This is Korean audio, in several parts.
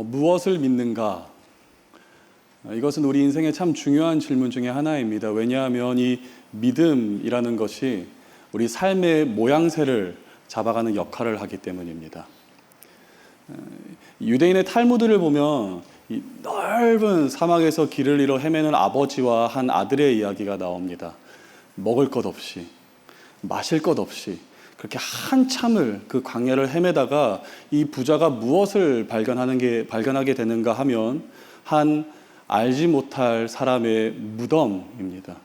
무엇을 믿는가? 이것은 우리 인생의 참 중요한 질문 중에 하나입니다. 왜냐하면 이 믿음이라는 것이 우리 삶의 모양새를 잡아가는 역할을 하기 때문입니다. 유대인의 탈무드를 보면 이 넓은 사막에서 길을 잃어 헤매는 아버지와 한 아들의 이야기가 나옵니다. 먹을 것 없이, 마실 것 없이 그렇게 한참을 그 광야를 헤매다가 이 부자가 무엇을 발견하게 되는가 하면 한 알지 못할 사람의 무덤입니다.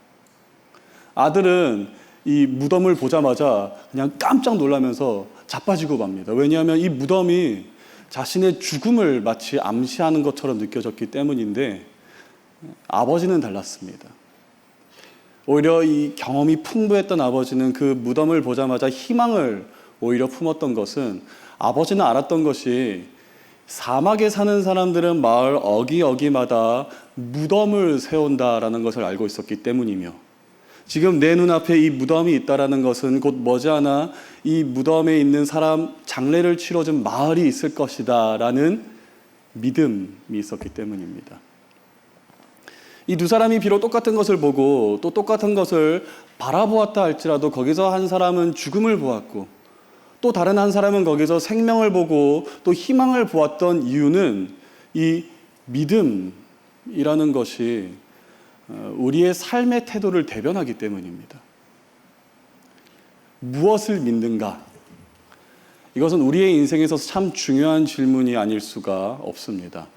아들은 이 무덤을 보자마자 그냥 깜짝 놀라면서 자빠지고 맙니다. 왜냐하면 이 무덤이 자신의 죽음을 마치 암시하는 것처럼 느껴졌기 때문인데, 아버지는 달랐습니다. 오히려 이 경험이 풍부했던 아버지는 그 무덤을 보자마자 희망을 오히려 품었던 것은, 아버지는 알았던 것이 사막에 사는 사람들은 마을 어기어기마다 무덤을 세운다라는 것을 알고 있었기 때문이며, 지금 내 눈앞에 이 무덤이 있다라는 것은 곧 머지않아 이 무덤에 있는 사람 장례를 치러준 마을이 있을 것이다 라는 믿음이 있었기 때문입니다. 이 두 사람이 비록 똑같은 것을 보고 또 똑같은 것을 바라보았다 할지라도 거기서 한 사람은 죽음을 보았고 또 다른 한 사람은 거기서 생명을 보고 또 희망을 보았던 이유는 이 믿음이라는 것이 우리의 삶의 태도를 대변하기 때문입니다. 무엇을 믿는가? 이것은 우리의 인생에서 참 중요한 질문이 아닐 수가 없습니다.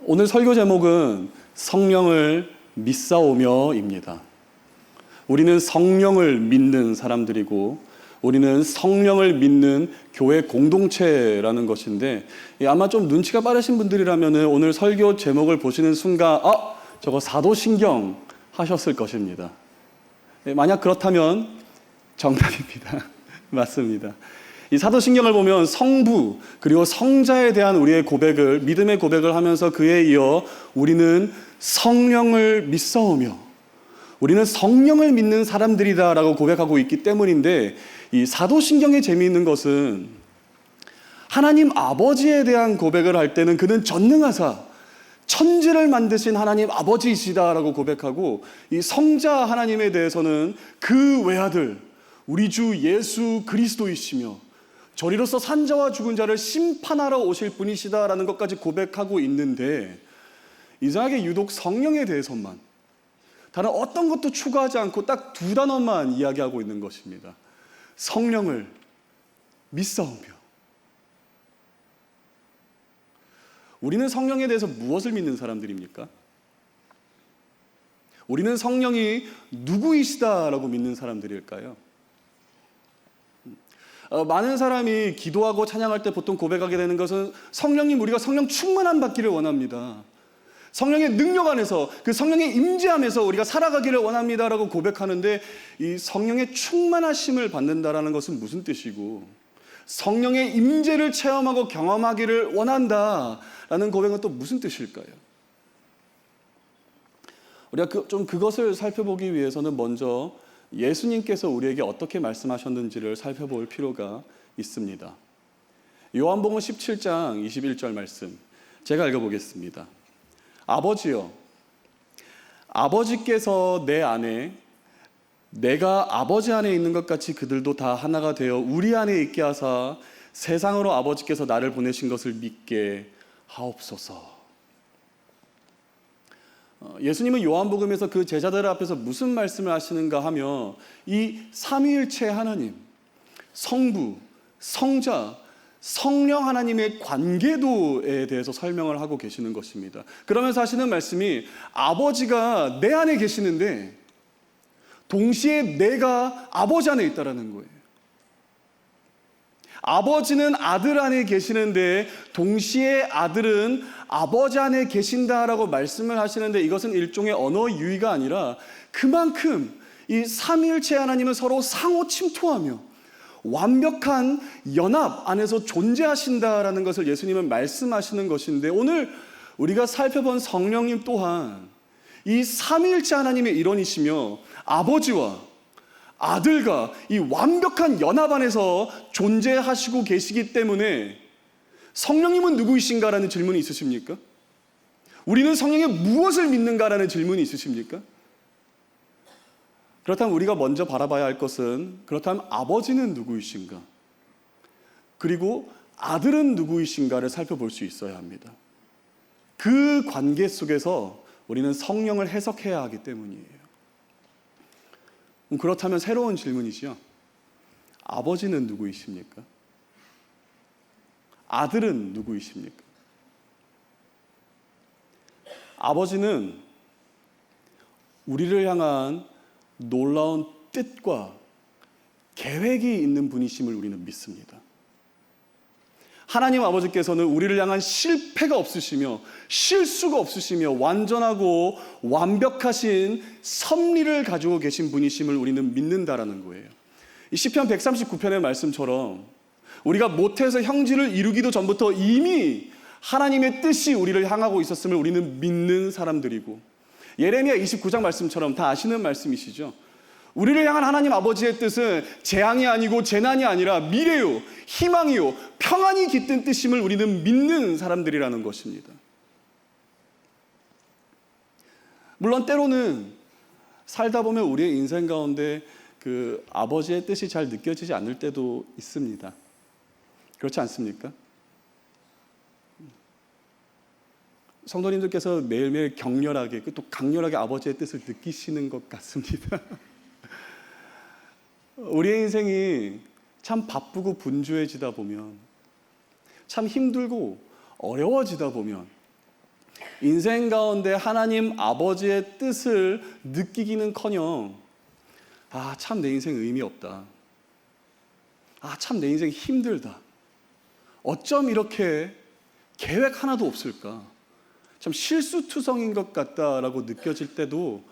오늘 설교 제목은 성령을 믿사오며입니다. 우리는 성령을 믿는 사람들이고 우리는 성령을 믿는 교회 공동체라는 것인데, 아마 좀 눈치가 빠르신 분들이라면 오늘 설교 제목을 보시는 순간 저거 사도신경 하셨을 것입니다. 만약 그렇다면 정답입니다. 맞습니다. 이 사도신경을 보면 성부 그리고 성자에 대한 우리의 고백을, 믿음의 고백을 하면서 그에 이어 우리는 성령을 믿사오며 우리는 성령을 믿는 사람들이다 라고 고백하고 있기 때문인데, 이 사도신경의 재미있는 것은 하나님 아버지에 대한 고백을 할 때는 그는 전능하사 천지를 만드신 하나님 아버지이시다라고 고백하고, 이 성자 하나님에 대해서는 그 외아들 우리 주 예수 그리스도이시며 저리로서 산자와 죽은 자를 심판하러 오실 분이시다라는 것까지 고백하고 있는데, 이상하게 유독 성령에 대해서만 다른 어떤 것도 추가하지 않고 딱 두 단어만 이야기하고 있는 것입니다. 성령을 믿사오며. 우리는 성령에 대해서 무엇을 믿는 사람들입니까? 우리는 성령이 누구이시다라고 믿는 사람들일까요? 많은 사람이 기도하고 찬양할 때 보통 고백하게 되는 것은 성령님, 우리가 성령 충만함 받기를 원합니다. 성령의 능력 안에서, 그 성령의 임재함에서 우리가 살아가기를 원합니다라고 고백하는데, 이 성령의 충만하심을 받는다라는 것은 무슨 뜻이고, 성령의 임재를 체험하고 경험하기를 원한다라는 고백은 또 무슨 뜻일까요? 우리가 좀 그것을 살펴보기 위해서는 먼저 예수님께서 우리에게 어떻게 말씀하셨는지를 살펴볼 필요가 있습니다. 요한복음 17장 21절 말씀 제가 읽어보겠습니다. 아버지여, 아버지께서 내 안에, 내가 아버지 안에 있는 것 같이 그들도 다 하나가 되어 우리 안에 있게 하사 세상으로 아버지께서 나를 보내신 것을 믿게 하옵소서. 예수님은 요한복음에서 그 제자들 앞에서 무슨 말씀을 하시는가 하며, 이 삼위일체 하나님, 성부, 성자, 성령 하나님의 관계도에 대해서 설명을 하고 계시는 것입니다. 그러면서 하시는 말씀이, 아버지가 내 안에 계시는데 동시에 내가 아버지 안에 있다라는 거예요. 아버지는 아들 안에 계시는데 동시에 아들은 아버지 안에 계신다라고 말씀을 하시는데, 이것은 일종의 언어 유희가 아니라 그만큼 이 삼위일체 하나님은 서로 상호 침투하며 완벽한 연합 안에서 존재하신다라는 것을 예수님은 말씀하시는 것인데, 오늘 우리가 살펴본 성령님 또한 이 삼위일체 하나님의 일원이시며 아버지와 아들과 이 완벽한 연합 안에서 존재하시고 계시기 때문에 성령님은 누구이신가라는 질문이 있으십니까? 우리는 성령의 무엇을 믿는가라는 질문이 있으십니까? 그렇다면 우리가 먼저 바라봐야 할 것은, 그렇다면 아버지는 누구이신가? 그리고 아들은 누구이신가를 살펴볼 수 있어야 합니다. 그 관계 속에서 우리는 성령을 해석해야 하기 때문이에요. 그렇다면 새로운 질문이지요. 아버지는 누구이십니까? 아들은 누구이십니까? 아버지는 우리를 향한 놀라운 뜻과 계획이 있는 분이심을 우리는 믿습니다. 하나님 아버지께서는 우리를 향한 실패가 없으시며 실수가 없으시며 완전하고 완벽하신 섭리를 가지고 계신 분이심을 우리는 믿는다라는 거예요. 이 시편 139편의 말씀처럼 우리가 모태에서 형질을 이루기도 전부터 이미 하나님의 뜻이 우리를 향하고 있었음을 우리는 믿는 사람들이고, 예레미야 29장 말씀처럼 다 아시는 말씀이시죠. 우리를 향한 하나님 아버지의 뜻은 재앙이 아니고 재난이 아니라 미래요, 희망이요, 평안이 깃든 뜻임을 우리는 믿는 사람들이라는 것입니다. 물론 때로는 살다 보면 우리의 인생 가운데 그 아버지의 뜻이 잘 느껴지지 않을 때도 있습니다. 그렇지 않습니까? 성도님들께서 매일매일 격렬하게, 또 강렬하게 아버지의 뜻을 느끼시는 것 같습니다. 우리의 인생이 참 바쁘고 분주해지다 보면, 참 힘들고 어려워지다 보면 인생 가운데 하나님 아버지의 뜻을 느끼기는커녕 참 내 인생 의미 없다. 참 내 인생 힘들다. 어쩜 이렇게 계획 하나도 없을까? 참 실수투성인 것 같다라고 느껴질 때도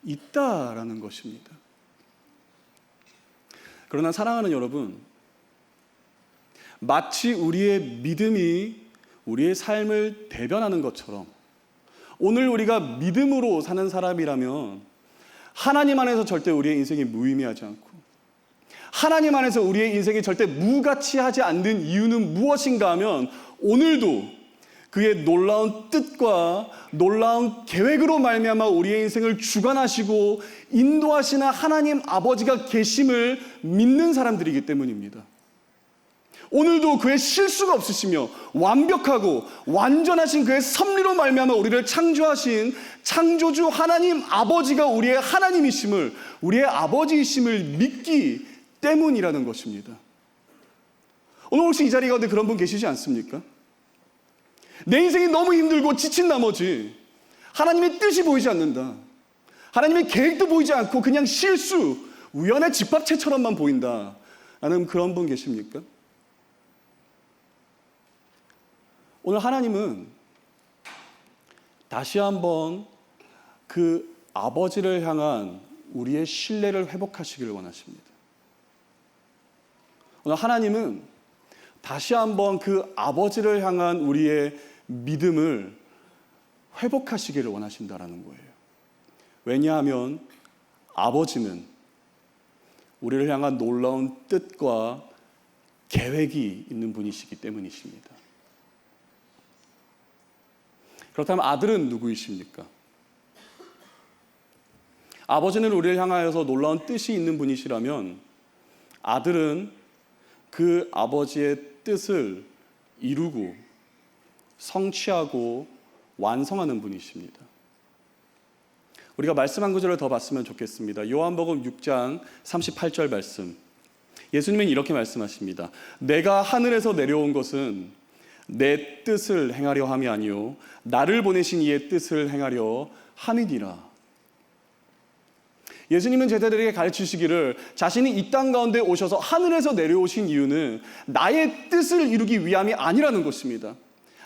있다라는 것입니다. 그러나 사랑하는 여러분, 마치 우리의 믿음이 우리의 삶을 대변하는 것처럼 오늘 우리가 믿음으로 사는 사람이라면 하나님 안에서 절대 우리의 인생이 무의미하지 않고, 하나님 안에서 우리의 인생이 절대 무가치하지 않는 이유는 무엇인가 하면 오늘도 그의 놀라운 뜻과 놀라운 계획으로 말미암아 우리의 인생을 주관하시고 인도하시는 하나님 아버지가 계심을 믿는 사람들이기 때문입니다. 오늘도 그의 실수가 없으시며 완벽하고 완전하신 그의 섭리로 말미암아 우리를 창조하신 창조주 하나님 아버지가 우리의 하나님이심을, 우리의 아버지이심을 믿기 때문이라는 것입니다. 오늘 혹시 이 자리 가운데 그런 분 계시지 않습니까? 내 인생이 너무 힘들고 지친 나머지 하나님의 뜻이 보이지 않는다. 하나님의 계획도 보이지 않고 그냥 실수, 우연의 집합체처럼만 보인다. 라는 그런 분 계십니까? 오늘 하나님은 다시 한번 그 아버지를 향한 우리의 신뢰를 회복하시기를 원하십니다. 오늘 하나님은 다시 한번 그 아버지를 향한 우리의 믿음을 회복하시기를 원하신다라는 거예요. 왜냐하면 아버지는 우리를 향한 놀라운 뜻과 계획이 있는 분이시기 때문이십니다. 그렇다면 아들은 누구이십니까? 아버지는 우리를 향하여서 놀라운 뜻이 있는 분이시라면 아들은 그 아버지의 뜻을 이루고 성취하고 완성하는 분이십니다. 우리가 말씀 한 구절을 더 봤으면 좋겠습니다. 요한복음 6장 38절 말씀. 예수님은 이렇게 말씀하십니다. 내가 하늘에서 내려온 것은 내 뜻을 행하려 함이 아니요 나를 보내신 이의 뜻을 행하려 함이니라. 예수님은 제자들에게 가르치시기를 자신이 이 땅 가운데 오셔서 하늘에서 내려오신 이유는 나의 뜻을 이루기 위함이 아니라는 것입니다.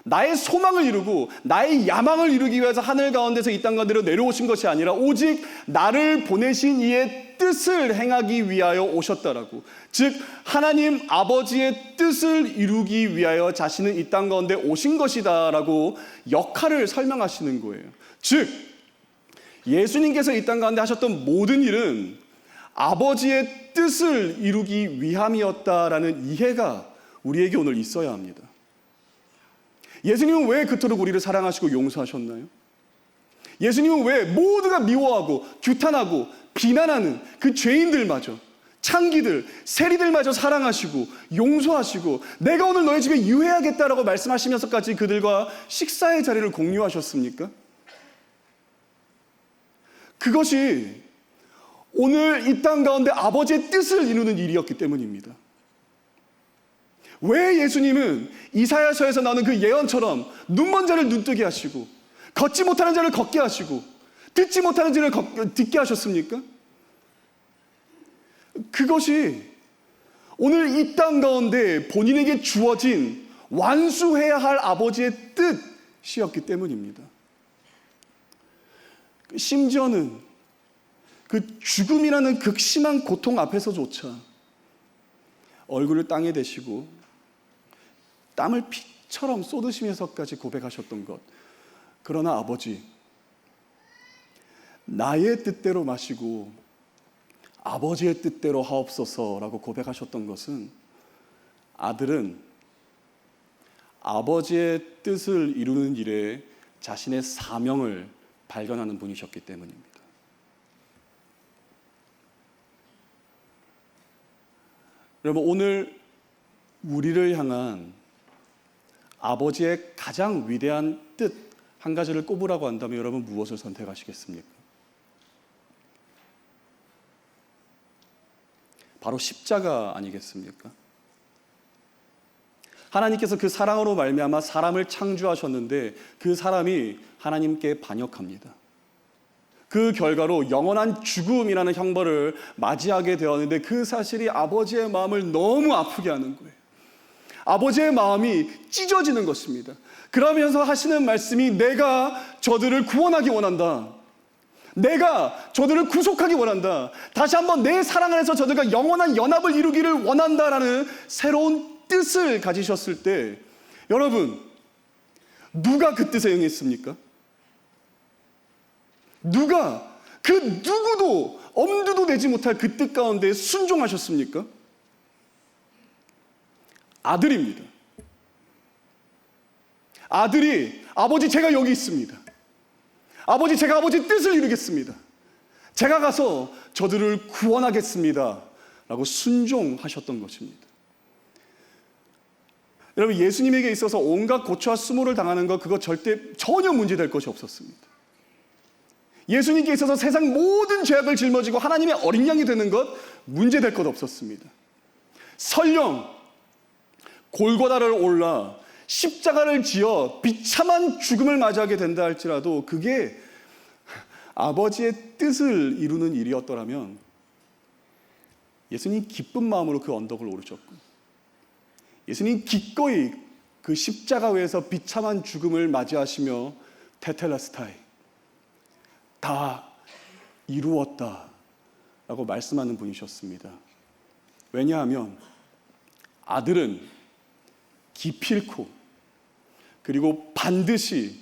나의 소망을 이루고 나의 야망을 이루기 위해서 하늘 가운데서 이 땅 가운데로 내려오신 것이 아니라 오직 나를 보내신 이의 뜻을 행하기 위하여 오셨다라고. 즉 하나님 아버지의 뜻을 이루기 위하여 자신은 이 땅 가운데 오신 것이다라고 역할을 설명하시는 거예요. 즉 예수님께서 이 땅 가운데 하셨던 모든 일은 아버지의 뜻을 이루기 위함이었다라는 이해가 우리에게 오늘 있어야 합니다. 예수님은 왜 그토록 우리를 사랑하시고 용서하셨나요? 예수님은 왜 모두가 미워하고 규탄하고 비난하는 그 죄인들마저, 창기들, 세리들마저 사랑하시고 용서하시고 내가 오늘 너희 집에 유해하겠다라고 말씀하시면서까지 그들과 식사의 자리를 공유하셨습니까? 그것이 오늘 이 땅 가운데 아버지의 뜻을 이루는 일이었기 때문입니다. 왜 예수님은 이사야서에서 나오는 그 예언처럼 눈먼 자를 눈뜨게 하시고 걷지 못하는 자를 걷게 하시고 듣지 못하는 자를 듣게 하셨습니까? 그것이 오늘 이 땅 가운데 본인에게 주어진 완수해야 할 아버지의 뜻이었기 때문입니다. 심지어는 그 죽음이라는 극심한 고통 앞에서조차 얼굴을 땅에 대시고 땀을 피처럼 쏟으시면서까지 고백하셨던 것. 그러나 아버지, 나의 뜻대로 마시고 아버지의 뜻대로 하옵소서라고 고백하셨던 것은 아들은 아버지의 뜻을 이루는 일에 자신의 사명을 발견하는 분이셨기 때문입니다. 여러분, 오늘 우리를 향한 아버지의 가장 위대한 뜻 한 가지를 꼽으라고 한다면 여러분 무엇을 선택하시겠습니까? 바로 십자가 아니겠습니까? 하나님께서 그 사랑으로 말미암아 사람을 창조하셨는데 그 사람이 하나님께 반역합니다. 그 결과로 영원한 죽음이라는 형벌을 맞이하게 되었는데 그 사실이 아버지의 마음을 너무 아프게 하는 거예요. 아버지의 마음이 찢어지는 것입니다. 그러면서 하시는 말씀이 내가 저들을 구원하기 원한다. 내가 저들을 구속하기 원한다. 다시 한번 내 사랑 안에서 저들과 영원한 연합을 이루기를 원한다라는 새로운 뜻을 가지셨을 때 여러분, 누가 그 뜻에 응했습니까? 누가 그 누구도 엄두도 내지 못할 그 뜻 가운데 순종하셨습니까? 아들입니다. 아들이 아버지 제가 여기 있습니다. 아버지 제가 아버지 뜻을 이루겠습니다. 제가 가서 저들을 구원하겠습니다. 라고 순종하셨던 것입니다. 여러분, 예수님에게 있어서 온갖 고초와 수모를 당하는 것 그거 전혀 문제될 것이 없었습니다. 예수님께 있어서 세상 모든 죄악을 짊어지고 하나님의 어린 양이 되는 것 문제될 것 없었습니다. 설령 골고다를 올라 십자가를 지어 비참한 죽음을 맞이하게 된다 할지라도 그게 아버지의 뜻을 이루는 일이었더라면 예수님 기쁜 마음으로 그 언덕을 오르셨고 예수님 기꺼이 그 십자가 위에서 비참한 죽음을 맞이하시며 테텔레스타이 다 이루었다 라고 말씀하는 분이셨습니다. 왜냐하면 아들은 기필코 그리고 반드시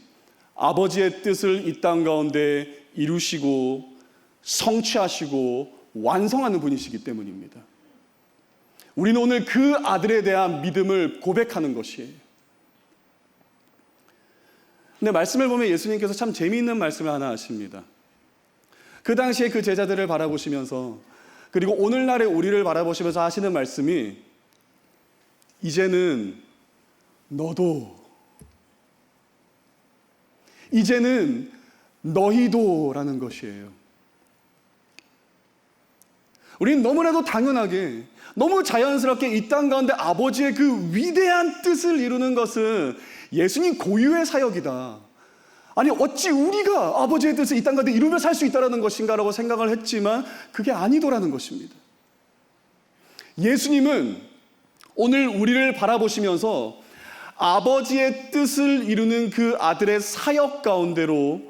아버지의 뜻을 이 땅 가운데 이루시고 성취하시고 완성하는 분이시기 때문입니다. 우리는 오늘 그 아들에 대한 믿음을 고백하는 것이에요. 근데 말씀을 보면 예수님께서 참 재미있는 말씀을 하나 하십니다. 그 당시에 그 제자들을 바라보시면서 그리고 오늘날의 우리를 바라보시면서 하시는 말씀이 이제는 너도 이제는 너희도라는 것이에요. 우리는 너무나도 당연하게 너무 자연스럽게 이 땅 가운데 아버지의 그 위대한 뜻을 이루는 것은 예수님 고유의 사역이다. 아니 어찌 우리가 아버지의 뜻을 이 땅 가운데 이루며 살 수 있다는 것인가 라고 생각을 했지만 그게 아니더라는 것입니다. 예수님은 오늘 우리를 바라보시면서 아버지의 뜻을 이루는 그 아들의 사역 가운데로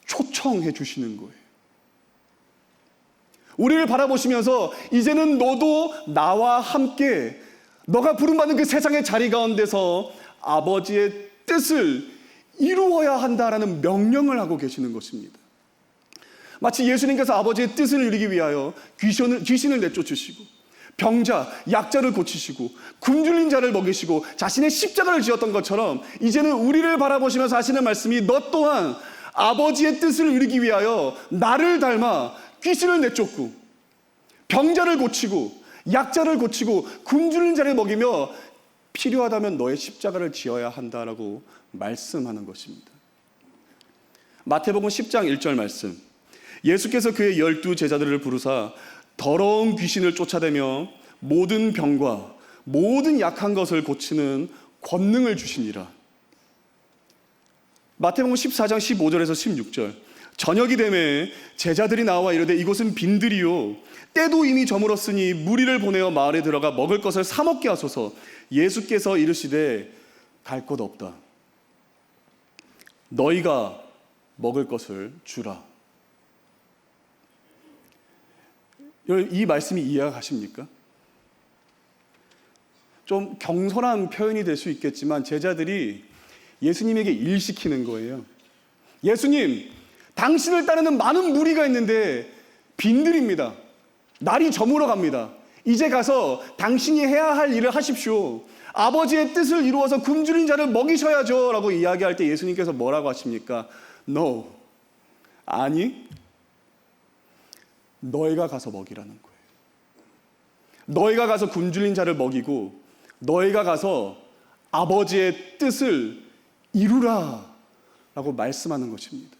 초청해 주시는 거예요. 우리를 바라보시면서 이제는 너도 나와 함께 너가 부름받는 그 세상의 자리 가운데서 아버지의 뜻을 이루어야 한다라는 명령을 하고 계시는 것입니다. 마치 예수님께서 아버지의 뜻을 이루기 위하여 귀신을 내쫓으시고 병자, 약자를 고치시고 굶주린 자를 먹이시고 자신의 십자가를 지었던 것처럼 이제는 우리를 바라보시면서 하시는 말씀이 너 또한 아버지의 뜻을 이루기 위하여 나를 닮아 귀신을 내쫓고 병자를 고치고 약자를 고치고 굶주린 자를 먹이며 필요하다면 너의 십자가를 지어야 한다라고 말씀하는 것입니다. 마태복음 10장 1절 말씀. 예수께서 그의 12 제자들을 부르사 더러운 귀신을 쫓아내며 모든 병과 모든 약한 것을 고치는 권능을 주시니라. 마태복음 14장 15절에서 16절. 저녁이 되매 제자들이 나와 이르되 이곳은 빈들이요 때도 이미 저물었으니 무리를 보내어 마을에 들어가 먹을 것을 사 먹게 하소서. 예수께서 이르시되 갈 곳 없다. 너희가 먹을 것을 주라. 여러분, 이 말씀이 이해가 가십니까? 좀 경솔한 표현이 될 수 있겠지만 제자들이 예수님에게 일시키는 거예요. 예수님, 당신을 따르는 많은 무리가 있는데 빈들입니다. 날이 저물어 갑니다. 이제 가서 당신이 해야 할 일을 하십시오. 아버지의 뜻을 이루어서 굶주린 자를 먹이셔야죠 라고 이야기할 때 예수님께서 뭐라고 하십니까? No. 아니, 너희가 가서 먹이라는 거예요. 너희가 가서 굶주린 자를 먹이고 너희가 가서 아버지의 뜻을 이루라 라고 말씀하는 것입니다.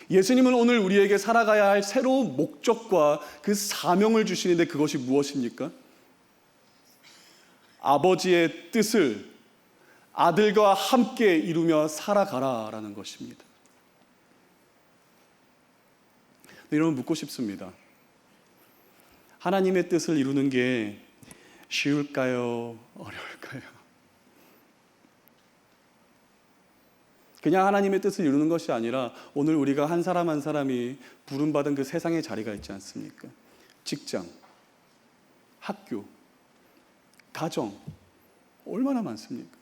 예수님은 오늘 우리에게 살아가야 할 새로운 목적과 그 사명을 주시는데 그것이 무엇입니까? 아버지의 뜻을 아들과 함께 이루며 살아가라라는 것입니다. 여러분, 묻고 싶습니다. 하나님의 뜻을 이루는 게 쉬울까요? 어려울까요? 그냥 하나님의 뜻을 이루는 것이 아니라 오늘 우리가 한 사람 한 사람이 부름받은 그 세상의 자리가 있지 않습니까? 직장, 학교, 가정, 얼마나 많습니까?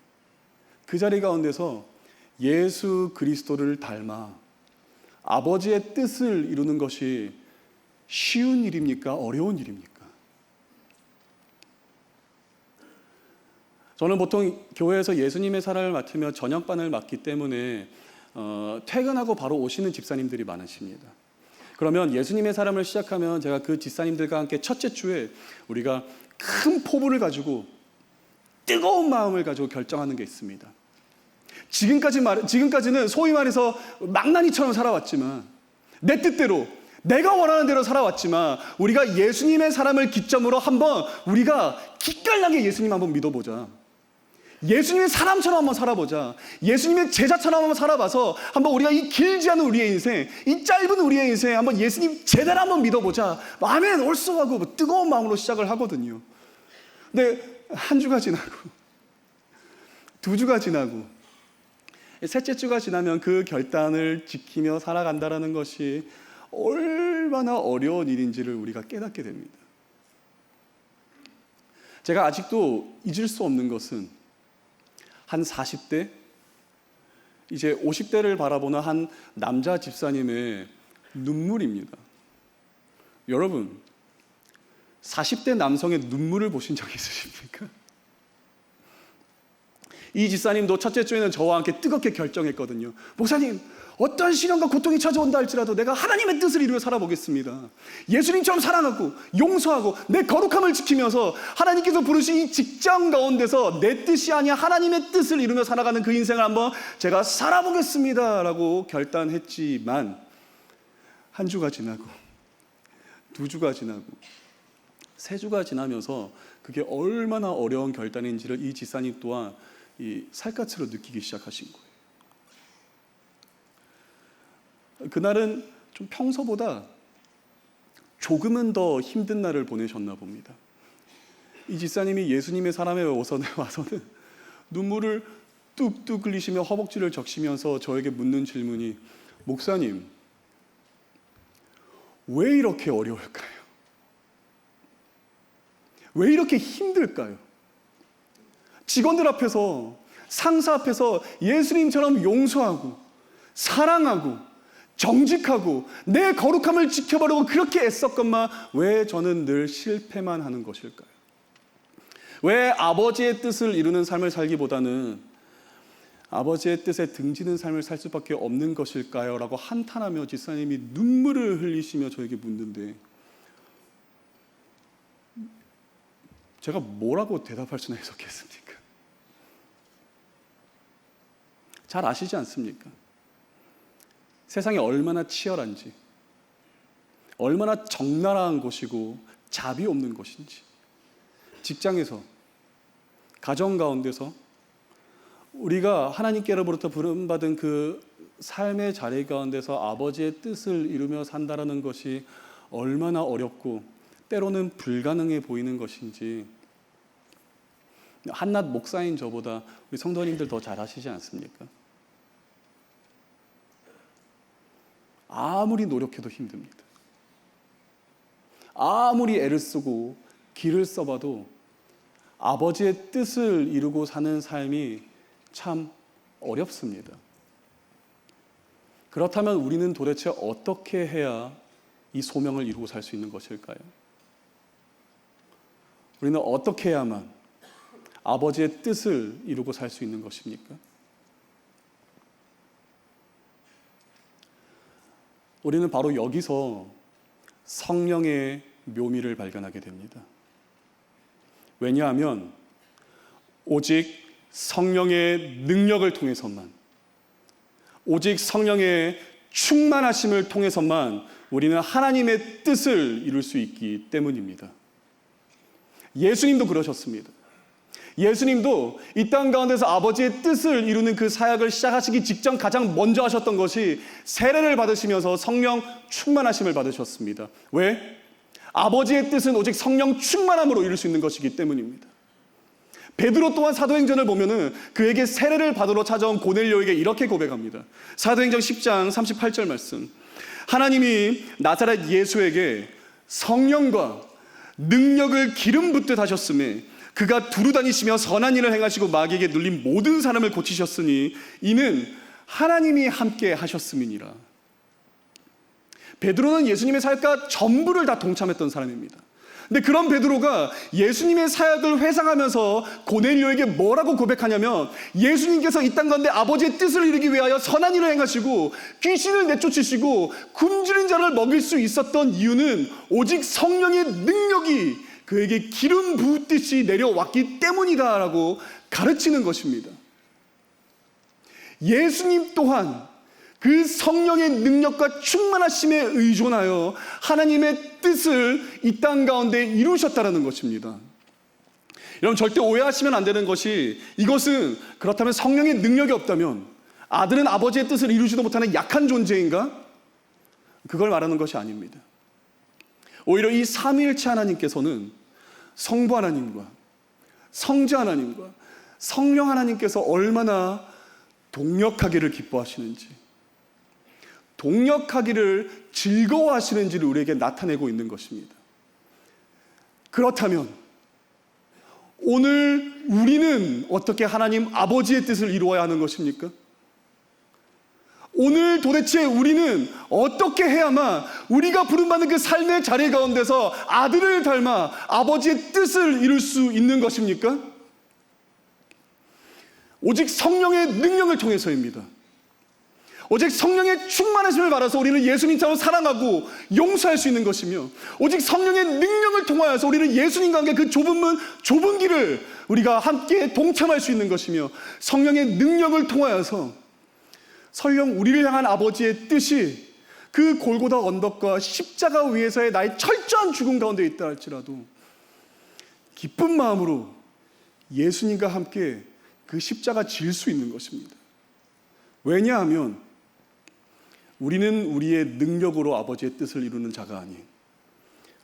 그 자리 가운데서 예수 그리스도를 닮아 아버지의 뜻을 이루는 것이 쉬운 일입니까? 어려운 일입니까? 저는 보통 교회에서 예수님의 사랑을 맡으며 저녁반을 맡기 때문에 퇴근하고 바로 오시는 집사님들이 많으십니다. 그러면 예수님의 사랑을 시작하면 제가 그 집사님들과 함께 첫째 주에 우리가 큰 포부를 가지고 뜨거운 마음을 가지고 결정하는 게 있습니다. 지금까지는 소위 말해서 망나니처럼 살아왔지만 내 뜻대로 내가 원하는 대로 살아왔지만 우리가 예수님의 사랑을 기점으로 한번 우리가 기깔나게 예수님 한번 믿어보자. 예수님의 사람처럼 한번 살아보자. 예수님의 제자처럼 한번 살아봐서 한번 우리가 이 길지 않은 우리의 인생, 이 짧은 우리의 인생 한번 예수님 제대로 한번 믿어보자. 아멘 얼쏘하고 뜨거운 마음으로 시작을 하거든요. 근데 한 주가 지나고 두 주가 지나고 셋째 주가 지나면 그 결단을 지키며 살아간다는 것이 얼마나 어려운 일인지를 우리가 깨닫게 됩니다. 제가 아직도 잊을 수 없는 것은 한 40대, 이제 50대를 바라보는 한 남자 집사님의 눈물입니다. 여러분, 40대 남성의 눈물을 보신 적 있으십니까? 이 집사님도 첫째 주에는 저와 함께 뜨겁게 결정했거든요. 목사님, 어떤 시련과 고통이 찾아온다 할지라도 내가 하나님의 뜻을 이루어 살아보겠습니다. 예수님처럼 사랑하고 용서하고 내 거룩함을 지키면서 하나님께서 부르신 이 직장 가운데서 내 뜻이 아니야 하나님의 뜻을 이루며 살아가는 그 인생을 한번 제가 살아보겠습니다 라고 결단했지만 한 주가 지나고 두 주가 지나고 세 주가 지나면서 그게 얼마나 어려운 결단인지를 이 집사님 또한 이 살갗으로 느끼기 시작하신 거예요. 그날은 좀 평소보다 조금은 더 힘든 날을 보내셨나 봅니다. 이 집사님이 예수님의 사람에 와서는 눈물을 뚝뚝 흘리시며 허벅지를 적시면서 저에게 묻는 질문이 목사님, 왜 이렇게 어려울까요? 왜 이렇게 힘들까요? 직원들 앞에서 상사 앞에서 예수님처럼 용서하고 사랑하고 정직하고 내 거룩함을 지켜보려고 그렇게 애썼건만 왜 저는 늘 실패만 하는 것일까요? 왜 아버지의 뜻을 이루는 삶을 살기보다는 아버지의 뜻에 등지는 삶을 살 수밖에 없는 것일까요? 라고 한탄하며 집사님이 눈물을 흘리시며 저에게 묻는데 제가 뭐라고 대답할 수나 있었겠습니까? 잘 아시지 않습니까? 세상이 얼마나 치열한지, 얼마나 적나라한 곳이고 자비 없는 곳인지, 직장에서, 가정 가운데서 우리가 하나님께로부터 부름받은 그 삶의 자리 가운데서 아버지의 뜻을 이루며 산다라는 것이 얼마나 어렵고 때로는 불가능해 보이는 것인지 한낱 목사인 저보다 우리 성도님들 더 잘 아시지 않습니까? 아무리 노력해도 힘듭니다. 아무리 애를 쓰고 기를 써봐도 아버지의 뜻을 이루고 사는 삶이 참 어렵습니다. 그렇다면 우리는 도대체 어떻게 해야 이 소명을 이루고 살 수 있는 것일까요? 우리는 어떻게 해야만 아버지의 뜻을 이루고 살 수 있는 것입니까? 우리는 바로 여기서 성령의 묘미를 발견하게 됩니다. 왜냐하면 오직 성령의 능력을 통해서만, 오직 성령의 충만하심을 통해서만 우리는 하나님의 뜻을 이룰 수 있기 때문입니다. 예수님도 그러셨습니다. 예수님도 이 땅 가운데서 아버지의 뜻을 이루는 그 사역을 시작하시기 직전 가장 먼저 하셨던 것이 세례를 받으시면서 성령 충만하심을 받으셨습니다. 왜? 아버지의 뜻은 오직 성령 충만함으로 이룰 수 있는 것이기 때문입니다. 베드로 또한 사도행전을 보면은 그에게 세례를 받으러 찾아온 고넬료에게 이렇게 고백합니다. 사도행전 10장 38절 말씀. 하나님이 나사렛 예수에게 성령과 능력을 기름 붓듯 하셨음에 그가 두루 다니시며 선한 일을 행하시고 마귀에게 눌린 모든 사람을 고치셨으니 이는 하나님이 함께 하셨음이니라. 베드로는 예수님의 사역과 전부를 다 동참했던 사람입니다. 근데 그런 베드로가 예수님의 사역을 회상하면서 고넬료에게 뭐라고 고백하냐면 예수님께서 이 땅 가운데 아버지의 뜻을 이루기 위하여 선한 일을 행하시고 귀신을 내쫓으시고 굶주린 자를 먹일 수 있었던 이유는 오직 성령의 능력이 그에게 기름 부으듯이 내려왔기 때문이다라고 가르치는 것입니다. 예수님 또한 그 성령의 능력과 충만하심에 의존하여 하나님의 뜻을 이 땅 가운데 이루셨다는 것입니다. 여러분 절대 오해하시면 안 되는 것이 이것은 그렇다면 성령의 능력이 없다면 아들은 아버지의 뜻을 이루지도 못하는 약한 존재인가? 그걸 말하는 것이 아닙니다. 오히려 이 삼위일체 하나님께서는 성부 하나님과 성자 하나님과 성령 하나님께서 얼마나 동역하기를 기뻐하시는지, 동역하기를 즐거워하시는지를 우리에게 나타내고 있는 것입니다. 그렇다면 오늘 우리는 어떻게 하나님 아버지의 뜻을 이루어야 하는 것입니까? 오늘 도대체 우리는 어떻게 해야만 우리가 부름받는 그 삶의 자리 가운데서 아들을 닮아 아버지의 뜻을 이룰 수 있는 것입니까? 오직 성령의 능력을 통해서입니다. 오직 성령의 충만하심을 받아서 우리는 예수님처럼 사랑하고 용서할 수 있는 것이며 오직 성령의 능력을 통하여서 우리는 예수님과 함께 그 좁은 문, 좁은 길을 우리가 함께 동참할 수 있는 것이며 성령의 능력을 통하여서 설령 우리를 향한 아버지의 뜻이 그 골고다 언덕과 십자가 위에서의 나의 철저한 죽음 가운데 있다 할지라도 기쁜 마음으로 예수님과 함께 그 십자가 질 수 있는 것입니다. 왜냐하면 우리는 우리의 능력으로 아버지의 뜻을 이루는 자가 아닌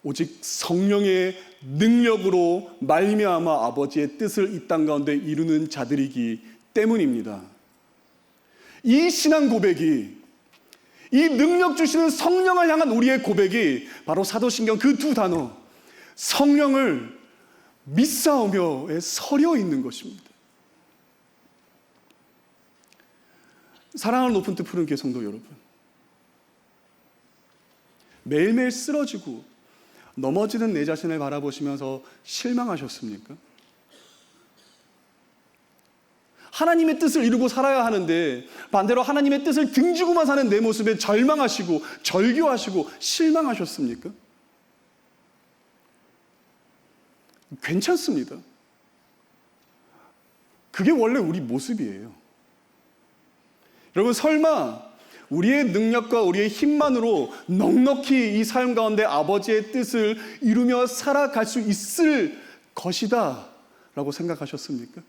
오직 성령의 능력으로 말미암아 아버지의 뜻을 이 땅 가운데 이루는 자들이기 때문입니다. 이 신앙 고백이, 이 능력 주시는 성령을 향한 우리의 고백이 바로 사도신경 그 두 단어 성령을 믿사오며에 서려 있는 것입니다. 사랑을 높은 뜻 푸른 교회 성도 여러분, 매일매일 쓰러지고 넘어지는 내 자신을 바라보시면서 실망하셨습니까? 하나님의 뜻을 이루고 살아야 하는데 반대로 하나님의 뜻을 등지고만 사는 내 모습에 절망하시고 절규하시고 실망하셨습니까? 괜찮습니다. 그게 원래 우리 모습이에요. 여러분, 설마 우리의 능력과 우리의 힘만으로 넉넉히 이 삶 가운데 아버지의 뜻을 이루며 살아갈 수 있을 것이다 라고 생각하셨습니까?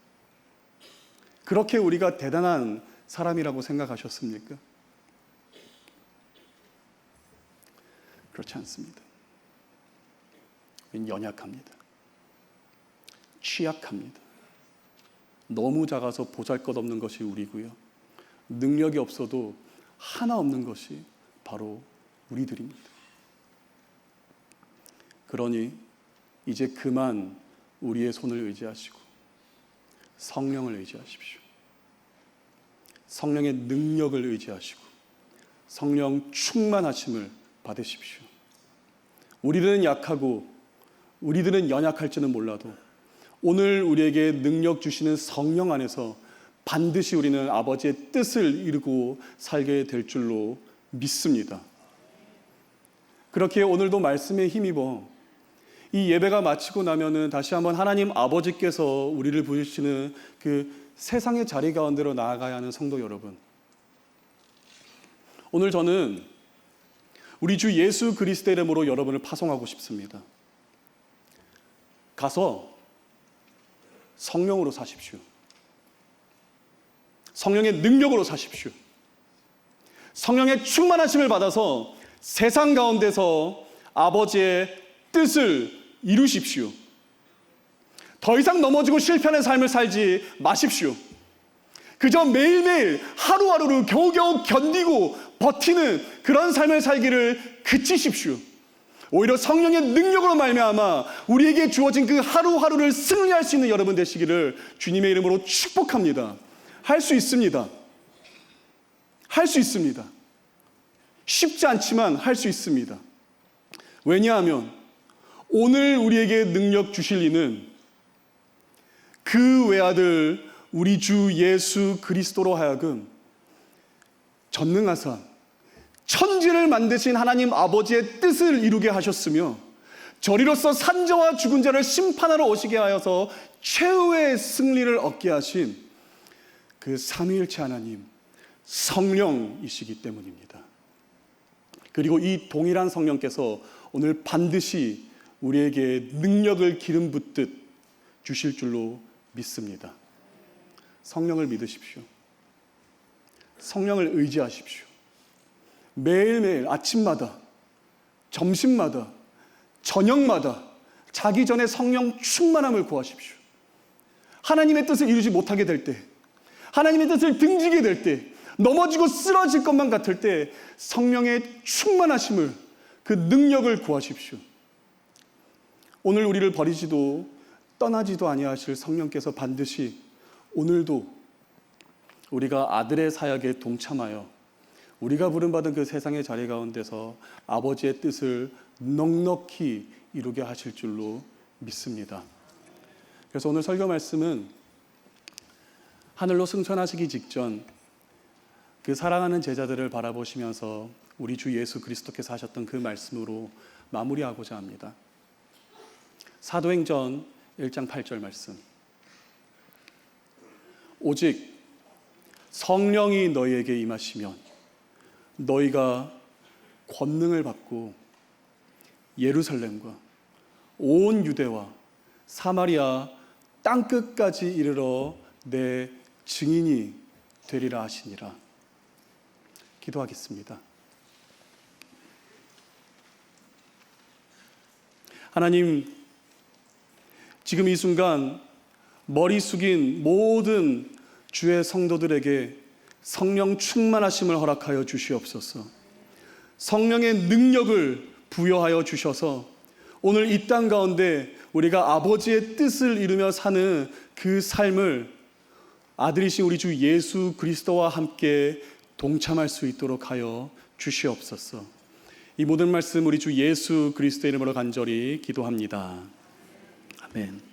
그렇게 우리가 대단한 사람이라고 생각하셨습니까? 그렇지 않습니다. 우리는 연약합니다. 취약합니다. 너무 작아서 보잘것없는 것이 우리고요. 능력이 없어도 하나 없는 것이 바로 우리들입니다. 그러니 이제 그만 우리의 손을 의지하시고 성령을 의지하십시오. 성령의 능력을 의지하시고 성령 충만하심을 받으십시오. 우리들은 약하고 우리들은 연약할지는 몰라도 오늘 우리에게 능력 주시는 성령 안에서 반드시 우리는 아버지의 뜻을 이루고 살게 될 줄로 믿습니다. 그렇게 오늘도 말씀에 힘입어 이 예배가 마치고 나면은 다시 한번 하나님 아버지께서 우리를 부르시는 그 세상의 자리 가운데로 나아가야 하는 성도 여러분, 오늘 저는 우리 주 예수 그리스도의 이름으로 여러분을 파송하고 싶습니다. 가서 성령으로 사십시오. 성령의 능력으로 사십시오. 성령의 충만하심을 받아서 세상 가운데서 아버지의 뜻을 이루십시오. 더 이상 넘어지고 실패하는 삶을 살지 마십시오. 그저 매일매일 하루하루를 겨우겨우 견디고 버티는 그런 삶을 살기를 그치십시오. 오히려 성령의 능력으로 말미암아 우리에게 주어진 그 하루하루를 승리할 수 있는 여러분 되시기를 주님의 이름으로 축복합니다. 할 수 있습니다. 할 수 있습니다. 쉽지 않지만 할 수 있습니다. 왜냐하면 오늘 우리에게 능력 주실 이는 그 외아들 우리 주 예수 그리스도로 하여금 전능하사 천지를 만드신 하나님 아버지의 뜻을 이루게 하셨으며 저리로서 산자와 죽은 자를 심판하러 오시게 하여서 최후의 승리를 얻게 하신 그 삼위일체 하나님 성령이시기 때문입니다. 그리고 이 동일한 성령께서 오늘 반드시 우리에게 능력을 기름 붓듯 주실 줄로 믿습니다. 성령을 믿으십시오. 성령을 의지하십시오. 매일매일 아침마다, 점심마다, 저녁마다 자기 전에 성령 충만함을 구하십시오. 하나님의 뜻을 이루지 못하게 될 때, 하나님의 뜻을 등지게 될 때, 넘어지고 쓰러질 것만 같을 때 성령의 충만하심을, 그 능력을 구하십시오. 오늘 우리를 버리지도 떠나지도 아니하실 성령께서 반드시 오늘도 우리가 아들의 사역에 동참하여 우리가 부름받은 그 세상의 자리 가운데서 아버지의 뜻을 넉넉히 이루게 하실 줄로 믿습니다. 그래서 오늘 설교 말씀은 하늘로 승천하시기 직전 그 사랑하는 제자들을 바라보시면서 우리 주 예수 그리스도께서 하셨던 그 말씀으로 마무리하고자 합니다. 사도행전 1장 8절 말씀. 오직 성령이 너희에게 임하시면 너희가 권능을 받고 예루살렘과 온 유대와 사마리아 땅끝까지 이르러 내 증인이 되리라 하시니라. 기도하겠습니다. 하나님, 지금 이 순간 머리 숙인 모든 주의 성도들에게 성령 충만하심을 허락하여 주시옵소서. 성령의 능력을 부여하여 주셔서 오늘 이 땅 가운데 우리가 아버지의 뜻을 이루며 사는 그 삶을 아들이신 우리 주 예수 그리스도와 함께 동참할 수 있도록 하여 주시옵소서. 이 모든 말씀 우리 주 예수 그리스도의 이름으로 간절히 기도합니다. 아멘.